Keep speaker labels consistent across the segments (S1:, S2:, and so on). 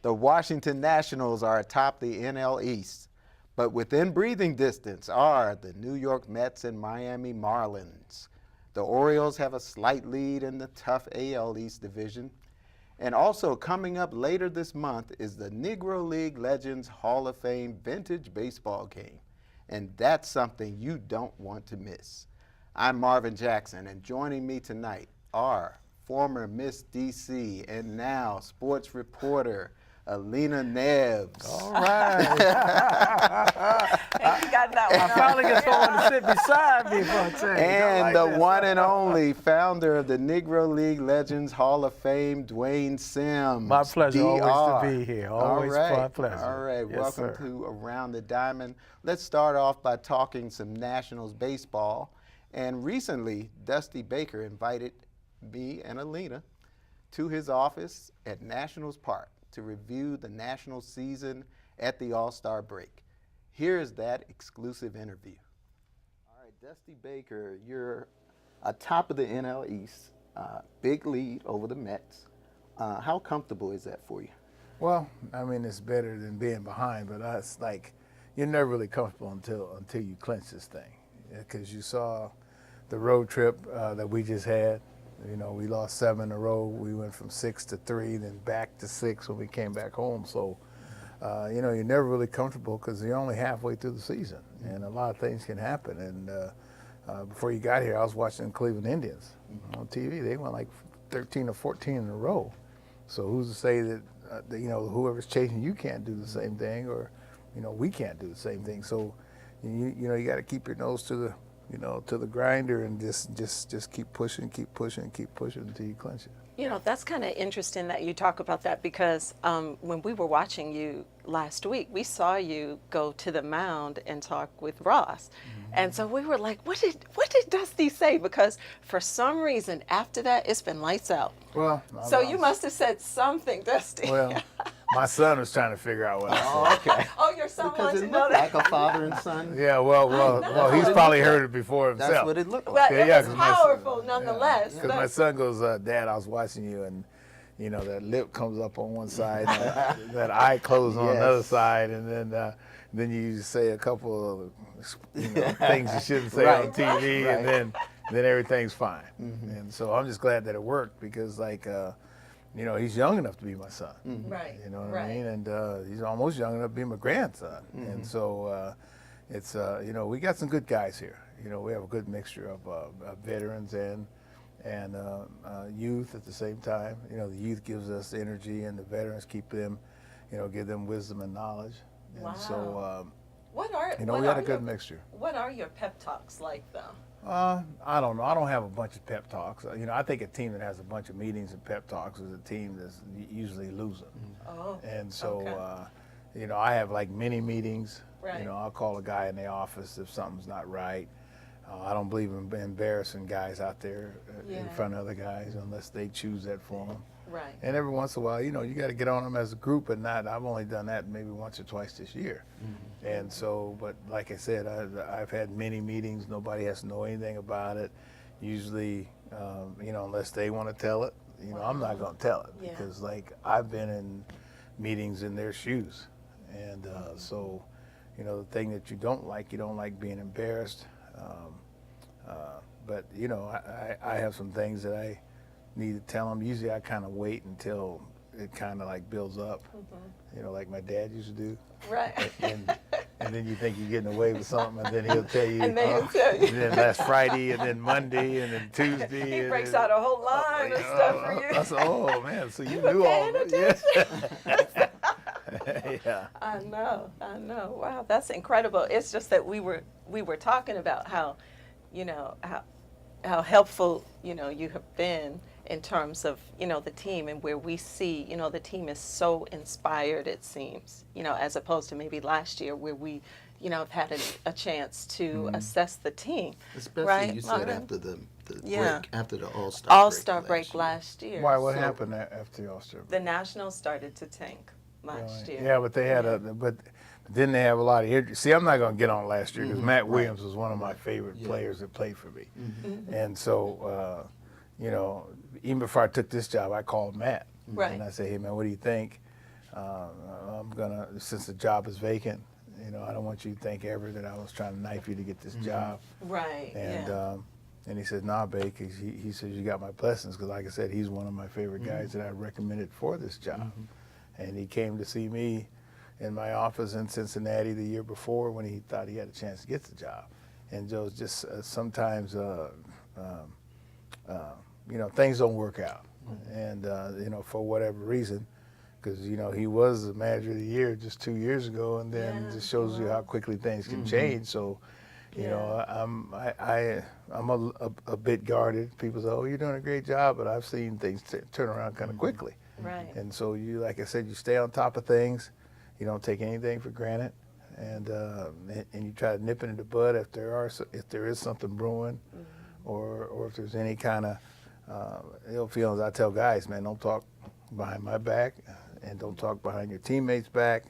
S1: The Washington Nationals are atop the NL East, but within breathing distance are the New York Mets and Miami Marlins. The Orioles have a slight lead in the tough AL East division. And also coming up later this month is the Negro League Legends Hall of Fame Vintage Baseball game. And that's something you don't want to miss. I'm Marvin Jackson, and joining me tonight are former Miss DC and now sports reporter Alena Neves.
S2: All right.
S3: You got that one.
S2: I finally get someone to sit beside me for a change.
S1: And the one and only founder of the Negro League Legends Hall of Fame, Dwayne Sims.
S2: My pleasure
S1: DR.
S2: always to be here. Always my pleasure.
S1: All right.
S2: Yes,
S1: Welcome
S2: sir.
S1: to Around the Diamond. Let's start off by talking some Nationals baseball. And recently, Dusty Baker invited me and Alena to his office at Nationals Park to review the National season at the All-Star break. Here is that exclusive interview. All right, Dusty Baker, you're atop of the NL East, big lead over the Mets. How comfortable is that for you?
S2: Well, I mean, it's better than being behind, but it's like you're never really comfortable until you clinch this thing. Because you saw the road trip that we just had. You know, we lost 7 in a row. We went from 6 to 3, then back to 6 when we came back home. So, you know, you're never really comfortable because you're only halfway through the season, and a lot of things can happen. And before you got here, I was watching the Cleveland Indians on TV. They went like 13 or 14 in a row. So who's to say that, you know, whoever's chasing you can't do the same thing, or, you know, we can't do the same thing. So, you know, you got to keep your nose to the, you know, to the grinder and just keep pushing until you clinch it.
S3: You know, that's kind of interesting that you talk about that because when we were watching you last week, we saw you go to the mound and talk with Ross. And so we were like, what did Dusty say? Because for some reason after that, it's been lights out.
S2: Well,
S3: So you must have said something, Dusty.
S2: Well, my son was trying to figure out what I said.
S1: Oh, okay.
S3: Oh, your son
S1: Because
S3: wants
S1: it
S3: to know
S1: looked
S3: that.
S1: like a father and son.
S2: Yeah, well, he's probably heard it before himself.
S1: That's what it looked
S3: But
S1: like.
S3: it
S2: Yeah,
S3: was
S2: 'cause my son-
S3: powerful nonetheless.
S2: Because my son goes, Dad, I was watching you, and you know that lip comes up on one side, and that eye closes on another
S1: Yes.
S2: side, and then you say a couple of things you shouldn't say
S1: Right.
S2: on TV,
S1: Right.
S2: and then everything's fine. And so I'm just glad that it worked because, like, you know, he's young enough to be my son.
S3: Right.
S2: You know what
S3: right.
S2: I mean? And he's almost young enough to be my grandson. And so it's, you know, we got some good guys here. You know, we have a good mixture of veterans and youth at the same time. You know, the youth gives us energy, and the veterans keep them, you know, give them wisdom and knowledge. And
S3: Wow.
S2: so,
S3: What are
S2: you know,
S3: what
S2: we got
S3: are
S2: a good
S3: your-
S2: mixture.
S3: What are your pep talks like, though?
S2: I don't know. I don't have a bunch of pep talks. You know, I think a team that has a bunch of meetings and pep talks is a team that's usually losing.
S3: Oh,
S2: And so,
S3: okay.
S2: you know, I have like mini meetings.
S3: Right.
S2: You know, I'll call a guy in the office if something's not right. I don't believe in embarrassing guys out there in
S3: Yeah.
S2: front of other guys unless they choose that for them.
S3: Right.
S2: And every once in a while, you know, you got to get on them as a group, and not. I've only done that maybe once or twice this year. And so, but like I said, I've had many meetings. Nobody has to know anything about it. Usually, you know, unless they want to tell it, you know, I'm not going to tell it
S3: Yeah.
S2: because, like, I've been in meetings in their shoes. And so, you know, the thing that you don't like being embarrassed. But, you know, I have some things that I need to tell them. Usually I kind of wait until it kind of like builds up, you know, like my dad used to do.
S3: Right.
S2: And then you think you're getting away with something, and then he'll tell you.
S3: And then he'll tell you.
S2: And then last Friday, and then Monday, and then Tuesday.
S3: He
S2: and
S3: breaks
S2: then,
S3: out a whole line of stuff for you.
S2: I said, oh man, so you
S3: were
S2: knew all
S3: paying
S2: of it.
S3: attention.
S2: Yeah. Yeah.
S3: I know. Wow, that's incredible. It's just that we were talking about how, you know, how helpful, you know, you have been in terms of, you know, the team and where we see, you know, the team is so inspired, it seems, you know, as opposed to maybe last year where we, you know, have had a chance to assess the team.
S1: Especially
S3: right,
S1: you said
S3: Marvin?
S1: after the
S3: Yeah.
S1: break, after the All-Star
S3: All-Star break
S1: year.
S3: last year.
S2: Why? What
S3: So
S2: happened after the All-Star break?
S3: The Nationals started to tank last year.
S2: Yeah, but they had but didn't they have a lot of injuries? See, I'm not going to get on last year because Matt Williams was one of my favorite players that played for me. And so, you know, even before I took this job, I called Matt.
S3: Right.
S2: And I said, hey, man, what do you think? I'm gonna, since the job is vacant, you know, I don't want you to think ever that I was trying to knife you to get this job.
S3: Right.
S2: And
S3: Yeah.
S2: and he said, nah, Bake, he says, you got my blessings, because like I said, he's one of my favorite guys that I recommended for this job. And he came to see me in my office in Cincinnati the year before when he thought he had a chance to get the job. And Joe's just sometimes, you know, things don't work out. And, you know, for whatever reason, because, you know, he was the manager of the year just 2 years ago, and then
S3: Yeah,
S2: it just shows you how quickly things can change. So, you know, I'm a bit guarded. People say, oh, you're doing a great job, but I've seen things turn around kind of quickly.
S3: Right.
S2: And so you, like I said, you stay on top of things. You don't take anything for granted, and you try to nip it in the bud if there is something brewing, or if there's any kind of ill feelings. I tell guys, man, don't talk behind my back, and don't talk behind your teammates' back.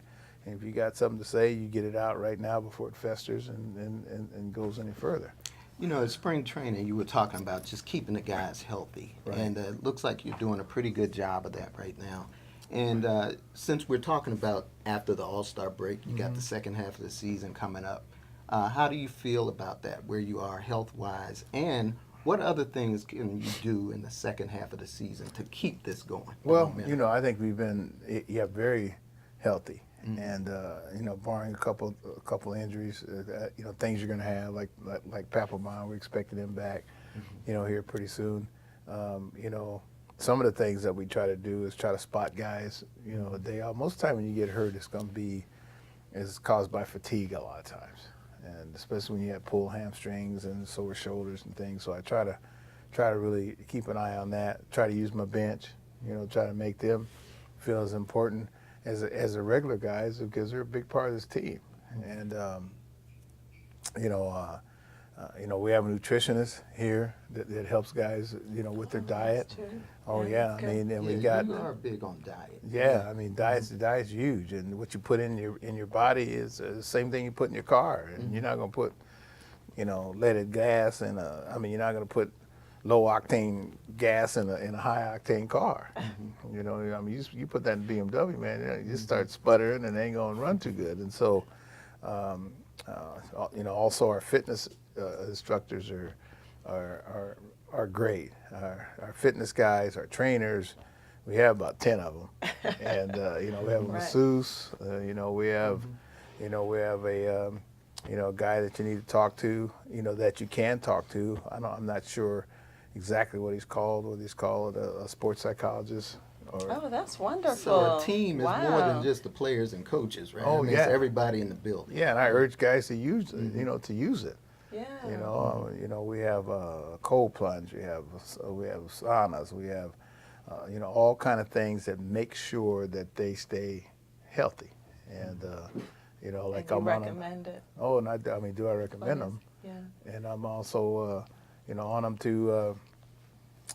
S2: And if you got something to say, you get it out right now before it festers and goes any further.
S1: You know, at spring training, you were talking about just keeping the guys healthy.
S2: Right.
S1: And it looks like you're doing a pretty good job of that right now. And since we're talking about after the All-Star break, you got the second half of the season coming up. How do you feel about that, where you are health-wise? And what other things can you do in the second half of the season to keep this going?
S2: Well, you know, I think we've been very healthy. And you know, barring a couple injuries, you know, things you're going to have like Papelbon, we're expecting him back, you know, here pretty soon. You know, some of the things that we try to do is try to spot guys, you know, a day out. Most of the time when you get hurt, it's caused by fatigue a lot of times, and especially when you have pulled hamstrings and sore shoulders and things. So I try to really keep an eye on that. Try to use my bench, you know, try to make them feel as important as the regular guys, because they're a big part of this team. And you know, we have a nutritionist here that helps guys, you know, with their diet. Oh yeah, I mean, and we got.
S1: You are big on diet.
S2: Yeah, I mean, diet's huge, and what you put in your body is the same thing you put in your car. And you're not gonna put, you know, leaded gas in I mean, you're not gonna put low octane gas in a high octane car. You know, I mean, you put that in BMW, man, you just start sputtering and it ain't gonna run too good. And so, you know, also our fitness instructors are great. Our fitness guys, our trainers, we have about 10 of them, and you know, we have a masseuse. You know, we have, you know, a you know, a guy that you need to talk to. You know, that you can talk to. I'm not sure exactly what he's called. Whether he's called a sports psychologist.
S3: Oh, that's wonderful.
S1: So a team is more than just the players and coaches, right?
S2: Oh,
S1: I mean,
S2: yeah.
S1: it's everybody in the building.
S2: Yeah, and I urge guys to use it, you know, to use it.
S3: Yeah.
S2: You know, we have a cold plunge, we have saunas, we have, you know, all kind of things that make sure that they stay healthy. And, you know, like
S3: and you
S2: I'm
S3: recommend it.
S2: Oh, and I mean, do I recommend them?
S3: Yeah.
S2: And I'm also, you know, on them to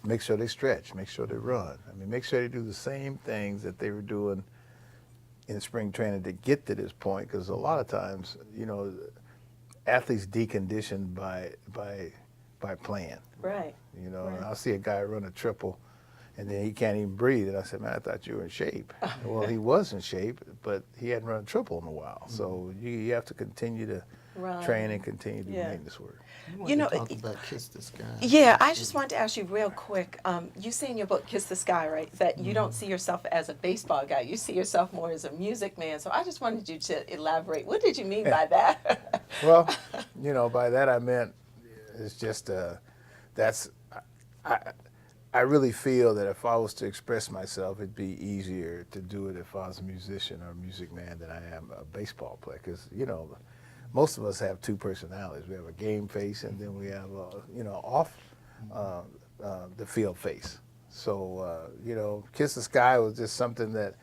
S2: make sure they stretch, make sure they run. I mean, make sure they do the same things that they were doing in spring training to get to this point, because a lot of times, you know, athletes decondition by playing.
S3: Right.
S2: You know,
S3: Right.
S2: and I'll see a guy run a triple, and then he can't even breathe. And I said, man, I thought you were in shape. Well, he was in shape, but he hadn't run a triple in a while. So you have to continue to train and continue to do maintenance work.
S3: You know,
S1: talk about Kiss the Sky.
S3: Yeah, I just wanted to ask you real quick. You say in your book, Kiss the Sky, right, that you don't see yourself as a baseball guy. You see yourself more as a music man. So I just wanted you to elaborate. What did you mean by that?
S2: Well, you know, by that I meant it's just I really feel that if I was to express myself, it'd be easier to do it if I was a musician or a music man than I am a baseball player. Because, you know, most of us have two personalities. We have a game face, and then we have, you know, off the field face. So, you know, Kiss the Sky was just something that,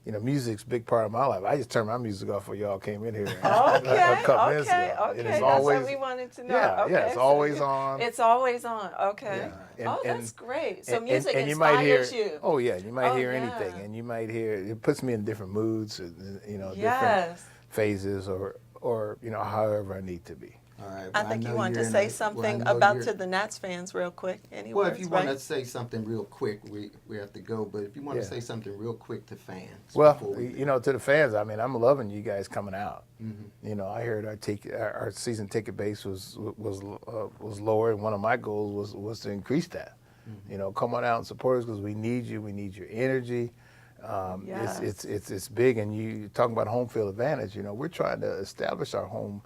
S2: you know, music's a big part of my life. I just turned my music off when y'all came in here.
S3: Okay,
S2: Okay.
S3: that's what we wanted to know.
S2: Yeah,
S3: okay,
S2: yeah, it's always on.
S3: It's always on, okay.
S2: Yeah.
S3: That's great. So music
S2: and you might
S3: inspires
S2: hear,
S3: you.
S2: Oh, yeah, you might hear
S3: yeah.
S2: anything. And you might hear, it puts me in different moods, you know, different
S3: Yes.
S2: phases or, you know, however I need to be.
S1: All right.
S3: I
S1: Well,
S3: think
S1: know
S3: you wanted
S1: you're
S3: to
S1: in
S3: say
S1: a-
S3: something
S1: well, I know
S3: about
S1: you're-
S3: to the Nats fans real quick. Any
S1: Well,
S3: words,
S1: if you
S3: right?
S1: want to say something real quick, we have to go. But if you want to
S2: Yeah.
S1: say something real quick to fans
S2: Well,
S1: before we
S2: you know, to the fans, I mean, I'm loving you guys coming out.
S1: Mm-hmm.
S2: You know, I heard our season ticket base was lower, and one of my goals was to increase that.
S1: Mm-hmm.
S2: You know, come on out and support us because we need you. We need your energy.
S3: Yes.
S2: It's big, and you talking about home field advantage. You know, we're trying to establish our home,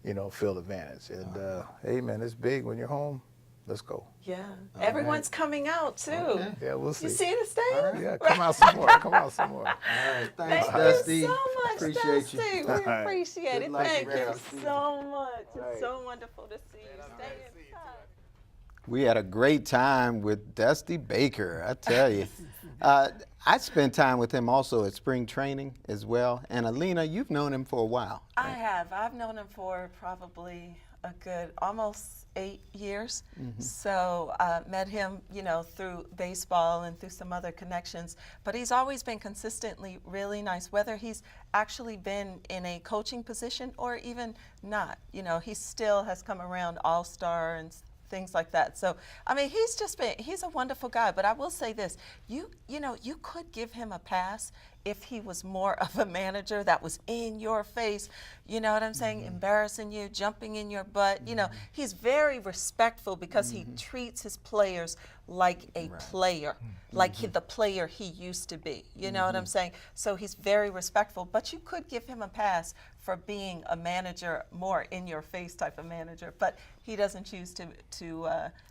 S2: you know, field advantage. And hey, man, it's big when you're home. Let's go.
S3: Yeah.
S1: All
S3: Everyone's
S1: right.
S3: coming out too.
S1: Okay.
S2: Yeah, we'll see.
S3: You see the stage?
S1: All right.
S2: Yeah, come out some more. Come out some more.
S1: All right. Thanks,
S3: Thank
S1: Dusty.
S3: you so much,
S1: Appreciate
S3: Dusty.
S1: you.
S3: We
S2: All right.
S3: appreciate
S1: Good
S3: it.
S1: luck
S3: Thank
S1: the rest
S3: you
S1: of the season.
S3: so much.
S2: Right.
S3: It's so wonderful to see you. Stay in touch.
S1: We had a great time with Dusty Baker, I tell you. I spent time with him also at spring training as well. And Alena, you've known him for a while.
S3: I have. I've known him for probably a good almost 8 years. So met him, you know, through baseball and through some other connections. But he's always been consistently really nice, whether he's actually been in a coaching position or even not. You know, he still has come around all-star and things like that. So, I mean, he's a wonderful guy. But I will say this, you know, you could give him a pass if he was more of a manager that was in your face, you know what I'm saying, embarrassing you, jumping in your butt. You know, he's very respectful because he treats his players like a player, like the player he used to be. You know what I'm saying? So he's very respectful, but you could give him a pass for being a manager, more in your face type of manager, but he doesn't choose to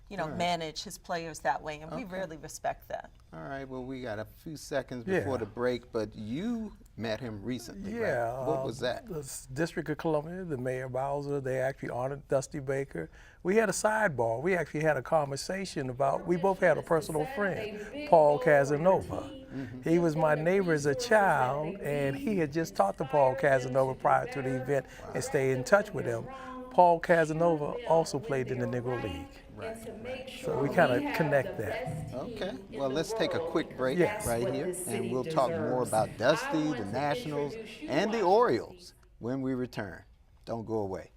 S3: you know, manage his players that way, and we really respect that.
S1: All right, well, we got a few seconds before the break, but you met him recently,
S4: Yeah.
S1: right? What was that?
S4: The District of Columbia, the Mayor Bowser, they actually honored Dusty Baker. We had a sidebar. We actually had a conversation about, we both had a personal friend, Paul Casanova. He was my neighbor as a child, and he had just talked to Paul Casanova prior to the event and stayed in touch with him. Paul Casanova also played in the Negro League. So we kind of connect that.
S1: Okay, well, let's take a quick break
S4: Yes.
S1: right here, and we'll talk more about Dusty, the Nationals, and the Orioles when we return. Don't go away.